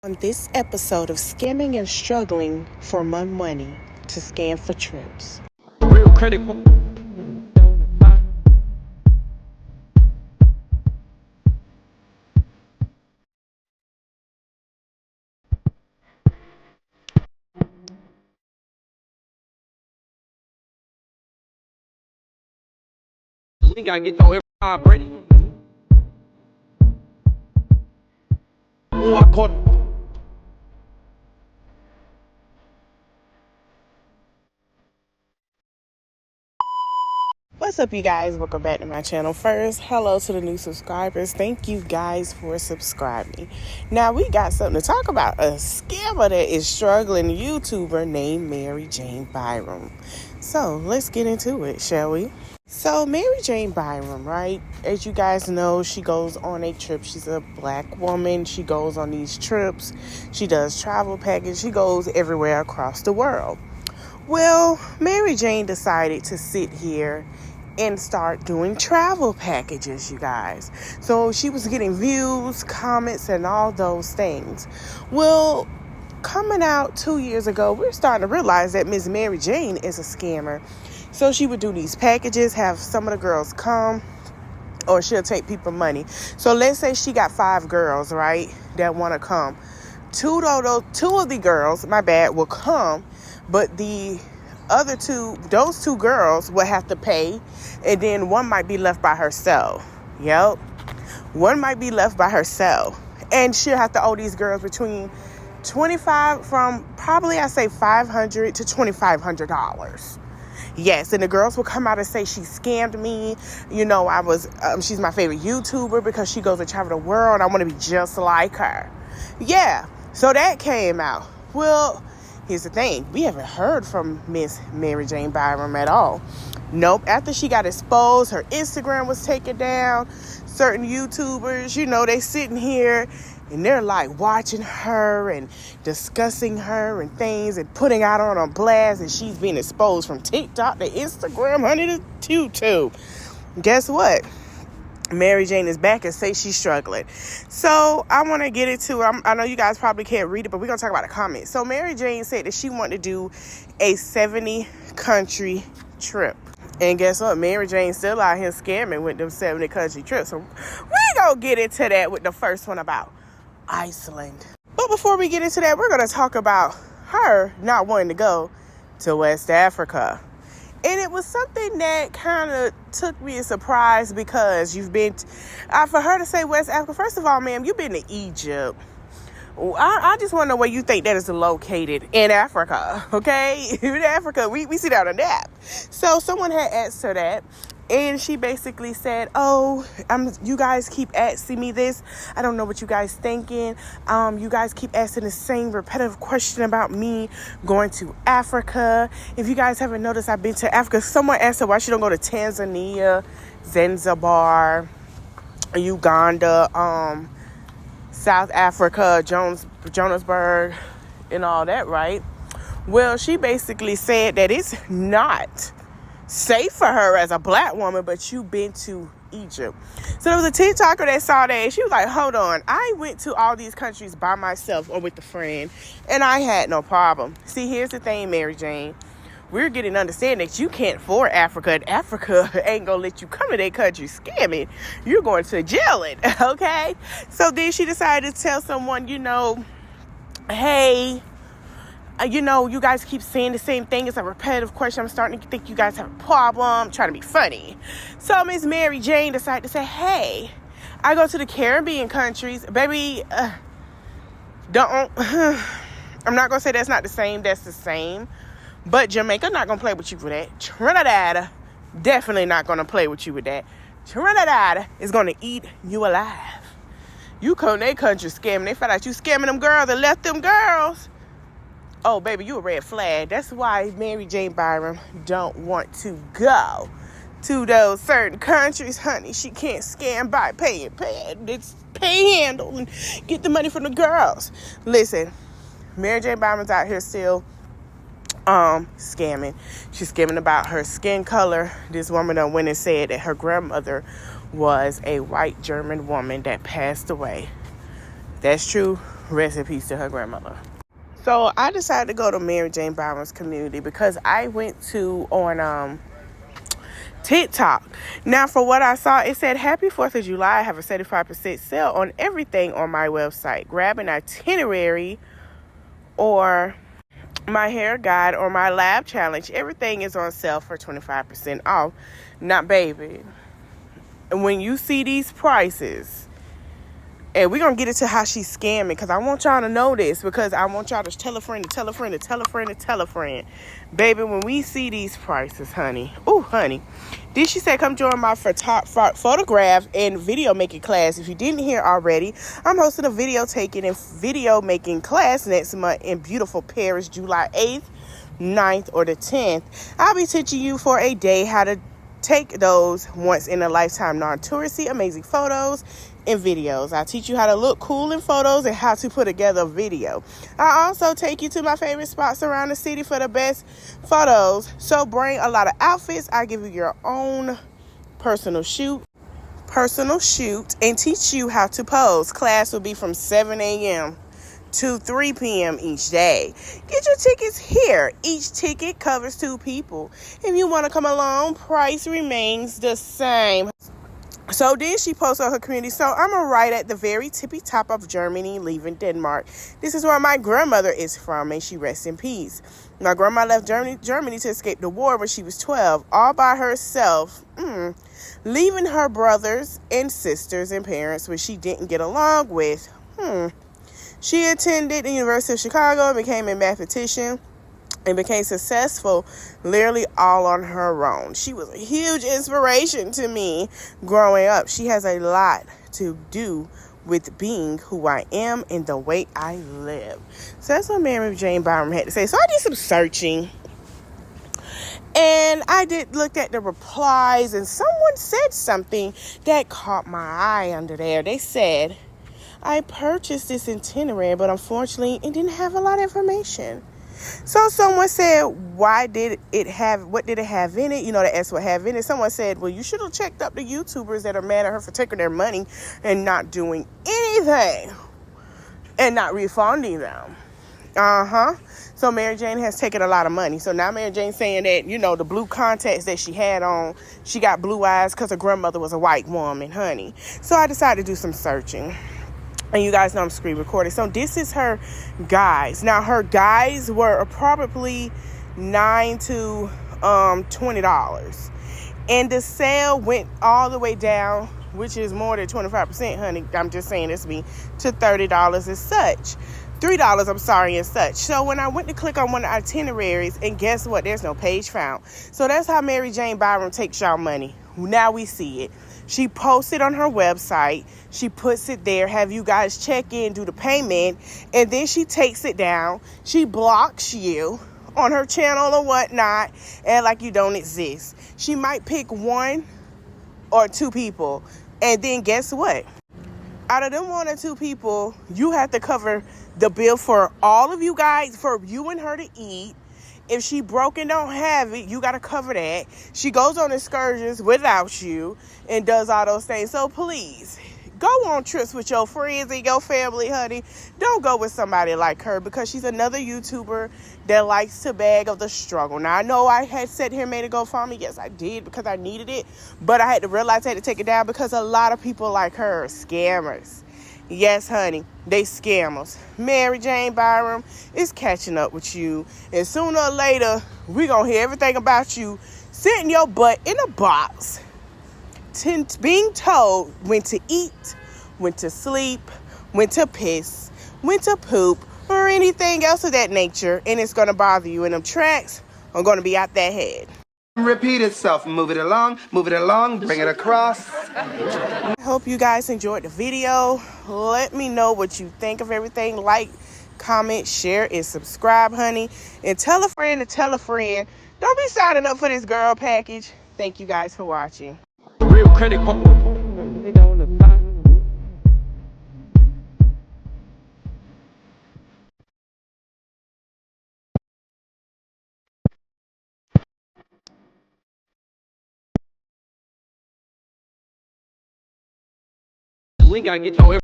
On this episode of Scamming and Struggling for My Money to Scam for Trips. Real critical. We gotta get your every ready. Oh, I caught. What's up, you guys? Welcome back to my channel. First, hello to the new subscribers. Thank you guys for subscribing. Now, we got something to talk about. A scammer that is struggling YouTuber named Mary Jane BYRAM. So, let's get into it, shall we? So, Mary Jane BYRAM, right? As you guys know, she goes on a trip. She's a black woman. She goes on these trips. She does travel packages. She goes everywhere across the world. Well, Mary Jane decided to sit here and start doing travel packages, you guys. So she was getting views, comments, and all those things. Well, coming out 2 years ago, we're starting to realize that Miss Mary Jane is a scammer. So she would do these packages, have some of the girls come, or she'll take people money. So let's say she got 5 girls, right, that want to come. Two of the girls, will come, but the other those two girls will have to pay, and then one might be left by herself. Yep. One might be left by herself. And she'll have to owe these girls between $500 to $2,500. Yes, and the girls will come out and say she scammed me. She's my favorite YouTuber because she goes to travel the world. I want to be just like her. Yeah, so that came out. Well, here's the thing. We haven't heard from Miss Mary Jane BYRAM at all. Nope. After she got exposed, her Instagram was taken down. Certain YouTubers, they sitting here and they're like watching her and discussing her and things and putting out on a blast, and she's being exposed from TikTok to Instagram, honey, to YouTube. Guess what? Mary Jane is back and say she's struggling. So I want to get into, I know you guys probably can't read it, but we're going to talk about the comments. So Mary Jane said that she wanted to do a 70 country trip. And guess what? Mary Jane's still out here scamming with them 70 country trips. So we're going to get into that with the first one about Iceland. But before we get into that, we're going to talk about her not wanting to go to West Africa. And it was something that kind of took me a surprise because for her to say West Africa, first of all, ma'am, you've been to Egypt. I just want to know where you think that is located in Africa, okay? In Africa, we see that on a map. So someone had asked her that, and she basically said, you guys keep asking me this. I don't know what you guys thinking. You guys keep asking the same repetitive question about me going to Africa. If you guys haven't noticed, I've been to Africa. Someone asked her why she don't go to Tanzania, Zanzibar, Uganda, South Africa, Johannesburg, and all that, right? Well, she basically said that it's not safe for her as a black woman, but you've been to Egypt. So there was a TikToker that saw that, and she was like, hold on, I went to all these countries by myself or with a friend, and I had no problem. See, here's the thing, Mary Jane. We're getting to understand that you can't afford Africa, and Africa ain't gonna let you come to their country scamming. You're going to jail it, okay? So then she decided to tell someone, hey, you guys keep saying the same thing. It's a repetitive question. I'm starting to think you guys have a problem. I'm trying to be funny. So Miss Mary Jane decided to say, hey, I go to the Caribbean countries. Baby, I'm not going to say that's not the same. That's the same. But Jamaica not going to play with you for that. Trinidad definitely not going to play with you with that. Trinidad is going to eat you alive. You come to their country scamming. They found out you scamming them girls and left them girls. Oh, baby, you a red flag. That's why Mary Jane BYRAM don't want to go to those certain countries, honey. She can't scam by paying. It's panhandle and get the money from the girls. Listen, Mary Jane BYRAM's out here still scamming. She's scamming about her skin color. This woman went and said that her grandmother was a white German woman that passed away. That's true. Rest in peace to her grandmother. So I decided to go to Mary Jane Byram's community because I went to on TikTok. Now, for what I saw, it said, Happy 4th of July. I have a 75% sale on everything on my website. Grab an itinerary or my hair guide or my lab challenge. Everything is on sale for 25% off. Now, baby, when you see these prices, and we're going to get into how she's scamming, because I want y'all to know this, because I want y'all to tell a friend, to tell a friend, to tell a friend, to tell a friend. Baby, when we see these prices, honey. Ooh, honey. Then she said, come join my photograph and video making class. If you didn't hear already, I'm hosting a video taking and video making class next month in beautiful Paris, July 8th, 9th, or the 10th. I'll be teaching you for a day how to take those once in a lifetime non-touristy amazing photos and videos. I'll teach you how to look cool in photos and how to put together a video. I also take you to my favorite spots around the city for the best photos. So bring a lot of outfits. I give you your own personal shoot and teach you how to pose. Class will be from 7 a.m. to 3 p.m. each day. Get your tickets here. Each ticket covers 2 people. If you want to come along, price remains the same. So then she posts on her community. So I'm right at the very tippy top of Germany, leaving Denmark. This is where my grandmother is from, and she rests in peace. My grandma left Germany to escape the war when she was 12, all by herself, leaving her brothers and sisters and parents, which she didn't get along with. She attended the University of Chicago and became a mathematician and became successful literally all on her own. She was a huge inspiration to me growing up. She has a lot to do with being who I am and the way I live. So that's what Mary Jane Byram had to say. So I did some searching. And I looked at the replies, and someone said something that caught my eye under there. They said, I purchased this itinerary, but unfortunately it didn't have a lot of information. So someone said, what did it have in it? You know, they asked what have in it. Someone said, well, you should have checked up the YouTubers that are mad at her for taking their money and not doing anything and not refunding them. So Mary Jane has taken a lot of money. So now Mary Jane's saying that, you know, the blue contacts that she had on, she got blue eyes because her grandmother was a white woman, honey. So I decided to do some searching. And you guys know I'm screen recording. So this is her guys. Now her guys were probably $9 to $20. And the sale went all the way down, which is more than 25%, honey. I'm just saying this to me, to $30 as such. $3, I'm sorry, and such. So when I went to click on one of the itineraries, and guess what? There's no page found. So that's how Mary Jane Byram takes y'all money. Now we see it. She posts it on her website. She puts it there, have you guys check in, do the payment, and then she takes it down. She blocks you on her channel or whatnot, and like you don't exist. She might pick 1 or 2 people, and then guess what? Out of them 1 or 2 people, you have to cover the bill for all of you guys, for you and her to eat. If she broke and don't have it, you got to cover that. She goes on excursions without you and does all those things. So please, go on trips with your friends and your family, honey. Don't go with somebody like her, because she's another YouTuber that likes to bag of the struggle. Now, I know I had sat here and made a GoFundMe. Yes, I did, because I needed it. But I had to realize I had to take it down, because a lot of people like her are scammers. Yes, honey, they scammers. Mary Jane Byram is catching up with you. And sooner or later, we're going to hear everything about you sitting your butt in a box, being told when to eat, when to sleep, when to piss, when to poop, or anything else of that nature. And it's going to bother you. And them tracks are going to be out that head. Repeat itself. Move it along, bring it across. I hope you guys enjoyed the video. Let me know what you think of everything. Like, comment, share, and subscribe, honey. And tell a friend to tell a friend. Don't be signing up for this girl package. Thank you guys for watching. Real credit. We gotta get your